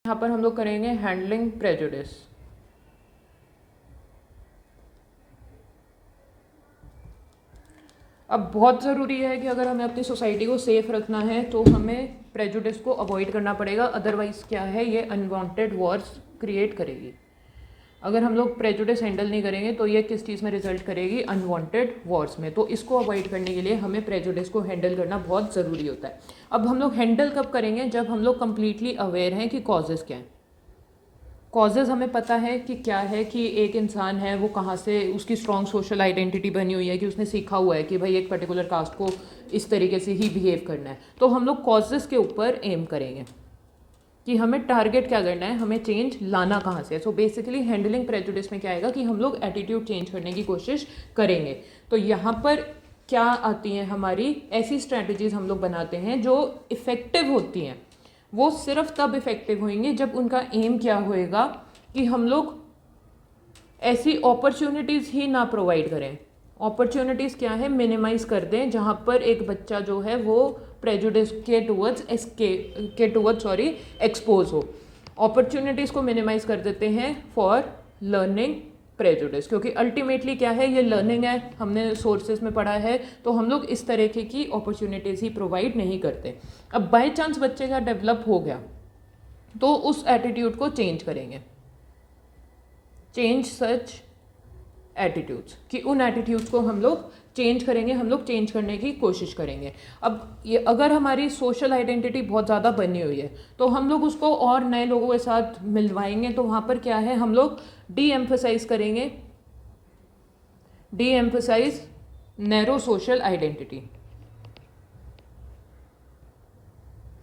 यहाँ पर हम लोग करेंगे हैंडलिंग प्रेजुडिस। अब बहुत ज़रूरी है कि अगर हमें अपनी सोसाइटी को सेफ रखना है तो हमें प्रेजुडिस को अवॉइड करना पड़ेगा, अदरवाइज़ क्या है, ये अनवांटेड वॉर्स क्रिएट करेगी। अगर हम लोग प्रेजुडिस हैंडल नहीं करेंगे तो ये किस चीज़ में रिजल्ट करेगी, अनवांटेड वॉर्स में। तो इसको अवॉइड करने के लिए हमें प्रेजुडिस को हैंडल करना बहुत ज़रूरी होता है। अब हम लोग हैंडल कब करेंगे, जब हम लोग कम्प्लीटली अवेयर हैं कि कॉजेज़ क्या हैं। कॉजेज़ हमें पता है कि क्या है, कि एक इंसान है वो कहाँ से, उसकी स्ट्रॉन्ग सोशल आइडेंटिटी बनी हुई है कि उसने सीखा हुआ है कि भाई एक पर्टिकुलर कास्ट को इस तरीके से ही बिहेव करना है। तो हम लोग कॉजेज़ के ऊपर एम करेंगे कि हमें टारगेट क्या करना है, हमें चेंज लाना कहाँ से है। सो बेसिकली हैंडलिंग प्रेजुडिस में क्या आएगा कि हम लोग एटीट्यूड चेंज करने की कोशिश करेंगे। तो यहाँ पर क्या आती हैं हमारी ऐसी स्ट्रैटेजीज हम लोग बनाते हैं जो इफ़ेक्टिव होती हैं। वो सिर्फ तब इफ़ेक्टिव होंगे जब उनका एम क्या होएगा कि हम लोग ऐसी अपॉर्चुनिटीज़ ही ना प्रोवाइड करें। अपॉर्चुनिटीज़ क्या है, मिनिमाइज कर दें, जहाँ पर एक बच्चा जो है वो प्रेजुडिस के टूवर्ड्स एक्सपोज हो। अपॉर्चुनिटीज़ को मिनिमाइज कर देते हैं फॉर लर्निंग प्रेजुडिस, क्योंकि अल्टीमेटली क्या है, ये लर्निंग है, हमने सोर्सेज में पढ़ा है, तो हम लोग इस तरह की अपॉर्चुनिटीज़ ही प्रोवाइड नहीं करते। अब बाय चांस बच्चे का डेवलप हो गया तो उस एटीट्यूड को चेंज करेंगे, चेंज सच एटीट्यूड्स, कि उन एटीट्यूड्स को हम लोग चेंज करेंगे, हम लोग चेंज करने की कोशिश करेंगे। अब ये अगर हमारी सोशल आइडेंटिटी बहुत ज़्यादा बनी हुई है तो हम लोग उसको और नए लोगों के साथ मिलवाएंगे। तो वहाँ पर क्या है, हम लोग डी एम्फसाइज करेंगे, de-emphasise narrow social identity,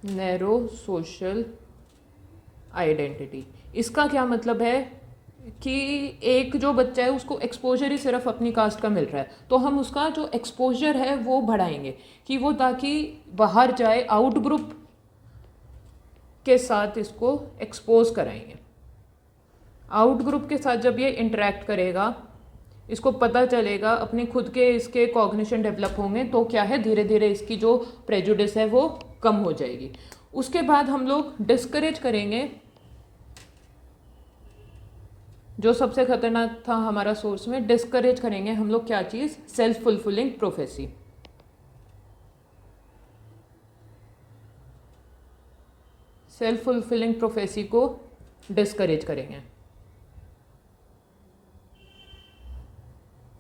narrow social identity. इसका क्या मतलब है कि एक जो बच्चा है उसको एक्सपोजर ही सिर्फ अपनी कास्ट का मिल रहा है, तो हम उसका जो एक्सपोजर है वो बढ़ाएंगे कि वो ताकि बाहर जाए, आउट ग्रुप के साथ इसको एक्सपोज कराएंगे। आउट ग्रुप के साथ जब ये इंटरेक्ट करेगा, इसको पता चलेगा, अपने खुद के इसके कॉग्निशन डेवलप होंगे, तो क्या है, धीरे धीरे इसकी जो प्रेजुडिस है वो कम हो जाएगी। उसके बाद हम लोग डिस्करेज करेंगे, जो सबसे खतरनाक था हमारा सोर्स में, डिस्करेज करेंगे हम लोग क्या चीज़, self fulfilling prophecy. Self fulfilling prophecy को डिस्करेज करेंगे।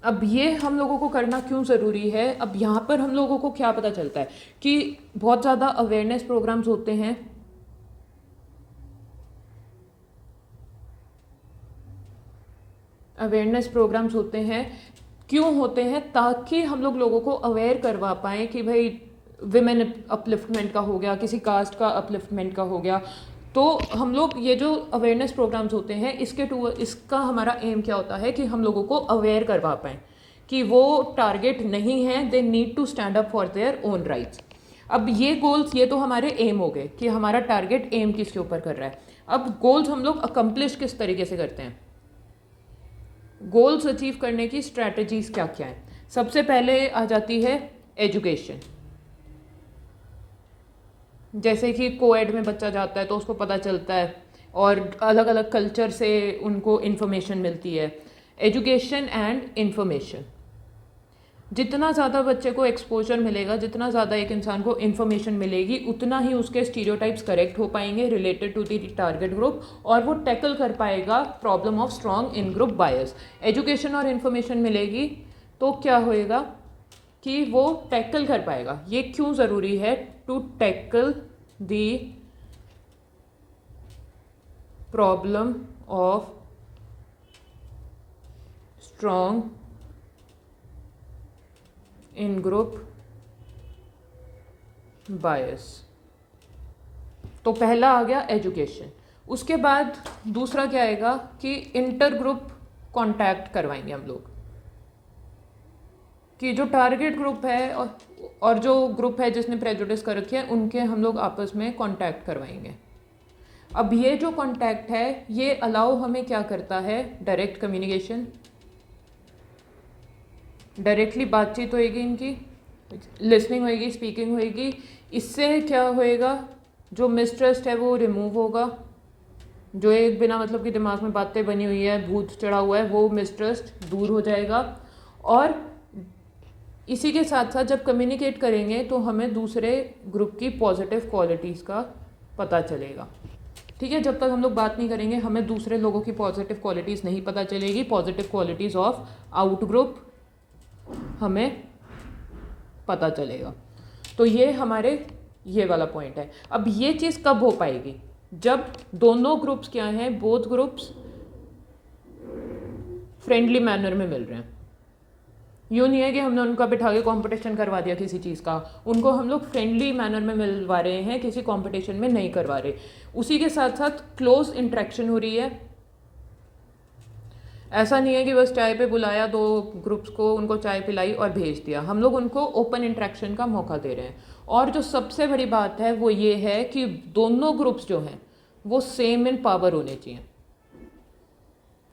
अब ये हम लोगों को करना क्यों ज़रूरी है, अब यहाँ पर हम लोगों को क्या पता चलता है कि बहुत ज़्यादा अवेयरनेस प्रोग्राम्स होते हैं, अवेयरनेस प्रोग्राम्स होते हैं। क्यों होते हैं, ताकि हम लोग लोगों को अवेयर करवा पाएँ कि भाई विमेन अपलिफ्टमेंट का हो गया, किसी कास्ट का अपलिफ्टमेंट का हो गया। तो हम लोग ये जो अवेयरनेस प्रोग्राम्स होते हैं इसका हमारा एम क्या होता है कि हम लोगों को अवेयर करवा पाएँ कि वो टारगेट नहीं है, they need to stand up for their own rights. अब ये गोल्स, ये तो हमारे एम हो गए कि हमारा टारगेट एम किसके ऊपर कर रहा है। अब गोल्स हम लोग अकम्प्लिश किस तरीके से करते हैं, गोल्स अचीव करने की स्ट्रैटेजीज क्या क्या है। सबसे पहले आ जाती है एजुकेशन। जैसे कि कोएड में बच्चा जाता है तो उसको पता चलता है और अलग अलग कल्चर से उनको इन्फॉर्मेशन मिलती है। एजुकेशन एंड इन्फॉर्मेशन, जितना ज़्यादा बच्चे को एक्सपोजर मिलेगा, जितना ज़्यादा एक इंसान को इन्फॉर्मेशन मिलेगी, उतना ही उसके स्टीरियोटाइप्स करेक्ट हो पाएंगे related to the target group, और वो टैकल कर पाएगा problem of strong in group bias. Education और इन्फॉर्मेशन मिलेगी तो क्या होएगा कि वो टैकल कर पाएगा। ये क्यों ज़रूरी है, to tackle the problem of strong in group bias. तो पहला आ गया एजुकेशन। उसके बाद दूसरा क्या आएगा कि इंटर ग्रुप कॉन्टैक्ट करवाएंगे हम लोग, कि जो टारगेट ग्रुप है और जो ग्रुप है जिसने प्रेजुडिस कर रखी है, उनके हम लोग आपस में कॉन्टैक्ट करवाएंगे। अब ये जो कॉन्टैक्ट है ये अलाउ हमें क्या करता है, डायरेक्ट कम्युनिकेशन, डायरेक्टली बातचीत होएगी, इनकी लिसनिंग होएगी, स्पीकिंग होएगी। इससे क्या होएगा, जो मिसट्रस्ट है वो रिमूव होगा, जो एक बिना मतलब कि दिमाग में बातें बनी हुई है, भूत चढ़ा हुआ है, वो मिसट्रस्ट दूर हो जाएगा। और इसी के साथ साथ जब कम्युनिकेट करेंगे तो हमें दूसरे ग्रुप की पॉजिटिव क्वालिटीज़ का पता चलेगा। ठीक है, जब तक हम लोग बात नहीं करेंगे हमें दूसरे लोगों की पॉजिटिव क्वालिटीज़ नहीं पता चलेगी। Positive qualities of out group हमें पता चलेगा। तो ये हमारे ये वाला पॉइंट है। अब ये चीज़ कब हो पाएगी? जब दोनों ग्रुप्स क्या हैं, बोथ ग्रुप्स फ्रेंडली मैनर में मिल रहे हैं। यूँ नहीं है कि हमने उनका बिठा के कॉम्पिटिशन करवा दिया किसी चीज़ का, उनको हम लोग फ्रेंडली मैनर में मिलवा रहे हैं, किसी कॉम्पिटिशन में नहीं करवा रहे। उसी के साथ साथ क्लोज इंटरेक्शन हो रही है। ऐसा नहीं है कि बस चाय पे बुलाया दो ग्रुप्स को, उनको चाय पिलाई और भेज दिया। हम लोग उनको ओपन इंटरेक्शन का मौका दे रहे हैं। और जो सबसे बड़ी बात है वो ये है कि दोनों ग्रुप्स जो हैं वो सेम इन पावर होने चाहिए।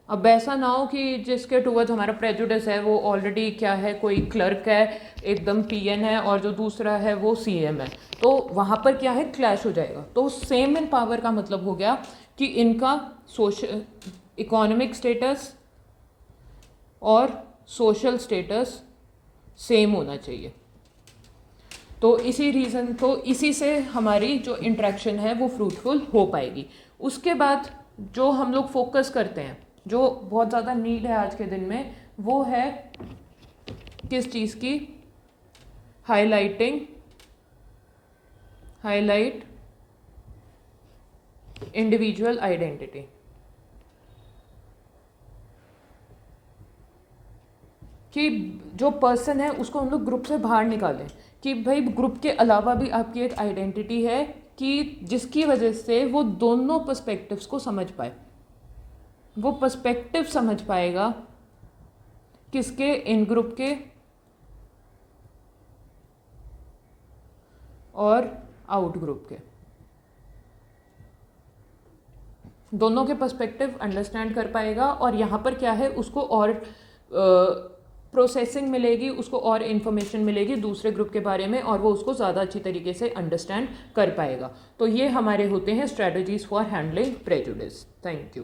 अब ऐसा ना हो कि जिसके टूवर्ड्स हमारा प्रेजुडिस है वो ऑलरेडी क्या है, कोई क्लर्क है, एकदम पीएन है, और जो दूसरा है वो सीएम है, तो वहाँ पर क्या है, क्लैश हो जाएगा। तो सेम इन पावर का मतलब हो गया कि इनका सोशल इकोनॉमिक स्टेटस और सोशल स्टेटस सेम होना चाहिए। तो इसी से हमारी जो इंटरेक्शन है वो फ्रूटफुल हो पाएगी। उसके बाद जो हम लोग फोकस करते हैं, जो बहुत ज़्यादा नीड है आज के दिन में, वो है किस चीज़ की? Highlight individual identity. कि जो पर्सन है उसको हम लोग ग्रुप से बाहर निकालें, कि भाई ग्रुप के अलावा भी आपकी एक आइडेंटिटी है, कि जिसकी वजह से वो दोनों पर्सपेक्टिव्स को समझ पाए। वो पर्सपेक्टिव समझ पाएगा किसके? इन ग्रुप के और आउट ग्रुप के। दोनों के पर्सपेक्टिव अंडरस्टैंड कर पाएगा, और यहाँ पर क्या है, उसको और प्रोसेसिंग मिलेगी, उसको और इन्फॉर्मेशन मिलेगी दूसरे ग्रुप के बारे में, और वो उसको ज़्यादा अच्छी तरीके से अंडरस्टैंड कर पाएगा। तो ये हमारे होते हैं strategies for handling prejudice. Thank you.